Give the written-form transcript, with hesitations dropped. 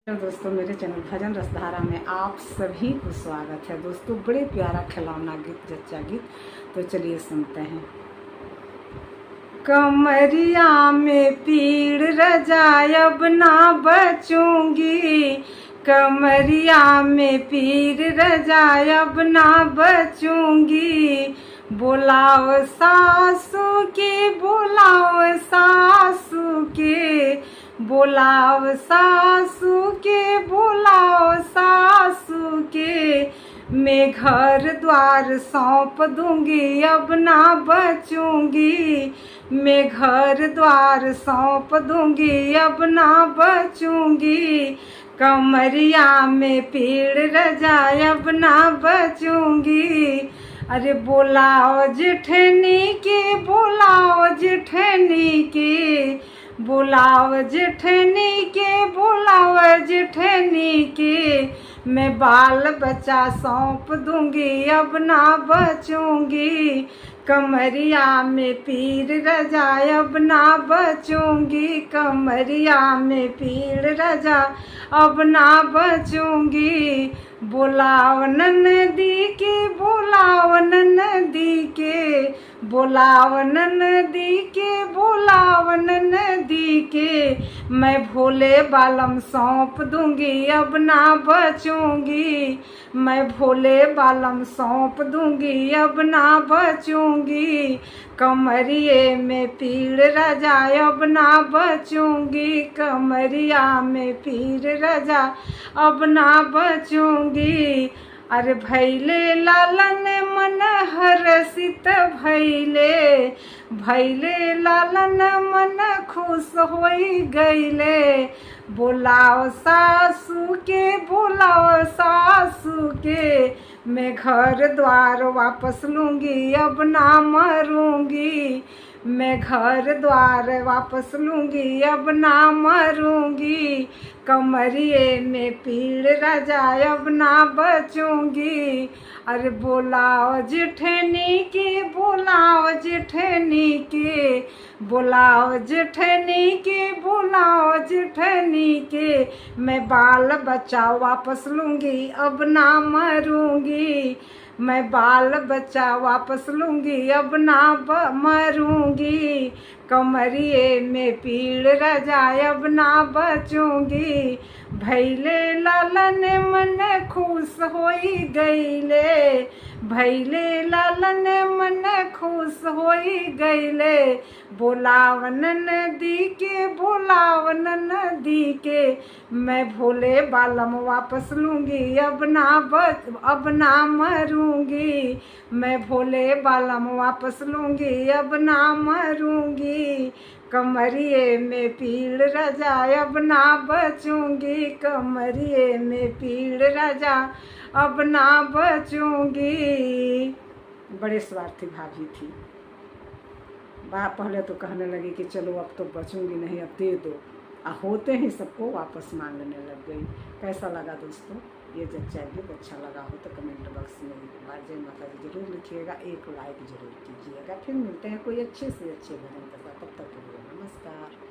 दोस्तों, मेरे चैनल भजन रसधारा में आप सभी को स्वागत है। दोस्तों, बड़े प्यारा खिलौना गीत, जच्चा गीत, तो चलिए सुनते हैं। कमरिया में पीड़ रजाय अब ना बचूंगी, कमरिया में पीड़ रजाय अब ना बचूंगी। बुलाओ सासू के, बुलाओ सासू के, बुलाओ सासू के, बुलाओ सासू के। मैं घर द्वार सौंप दूंगी, अब ना बचूंगी। मैं घर द्वार सौंप दूंगी, अब ना बचूंगी। कमरिया में पीड़ रजाय अब ना बचूंगी। अरे बुलाओ जेठनी के, बुलाओ जेठनी के, बुलाओ जेठनी के, बुलाओ जेठनी के। मैं बाल बच्चा सौंप दूंगी, अब ना बचूंगी। कमरिया में पीड़ रजाय अब ना बचूंगी, कमरिया में पीड़ रजा अब ना बचूंगी। बुलाओ ननदी के, बुलाओ ननदी के, बुलाओ ननदी के, बुलाओ ननदी के। मैं भोले बालम सौंप दूंगी, अब ना बचूंगी। मैं भोले बालम सौंप दूंगी, अब ना बचूंगी। कमरिए में पीड़ रजाय अब ना बचूंगी, कमरिया में पीड़ रजा अब ना बचूंगी। अरे भैले लालन मन हरसित भैले, भैले लालन मन खुश होई गईले। बुलाओ सासू के, बुलाओ सासू के। मैं घर द्वार वापस लूंगी, अब ना मरूंगी। मैं घर द्वार वापस लूंगी, अब ना मरूंगी। कमरिए में पीड़ रजाय अब ना बचूंगी। अरे बुलाओ जेठनी के, बुलाओ जेठनी के, बुलाओ जेठनी के, बुलाओ जेठनी के। मैं बाल बच्चा वापस लूंगी, अब ना मरूंगी। मैं बाल बच्चा वापस लूंगी, अब ना मरूंगी। कमरिए में पीड़ रजाय अब ना बचूंगी। भैले लालन मन खुश होई गईले, भैले लालन मन खुश होई गईले। बुलाव ननदी के, बुलाव ननदी के। मैं भोले बालम वापस लूंगी, अब ना मरूंगी। मैं भोले बालम वापस लूंगी, अब ना मरूंगी। कमरिए में पीड़ रजाय अब ना बचूंगी, कमरिए में पीड़ रजा अब ना बचूंगी। बड़े स्वार्थी भाभी थी। पहले तो कहने लगी कि चलो अब तो बचूंगी नहीं, अब दे दो। होते ही सबको वापस मांगने लग गई। कैसा लगा दोस्तों ये जच्चा गीत? अच्छा लगा हो तो कमेंट बॉक्स में जय माता दी जरूर लिखिएगा, एक लाइक जरूर कीजिएगा। फिर मिलते हैं कोई अच्छे से अच्छे भजन के साथ। तब तक के लिए नमस्कार।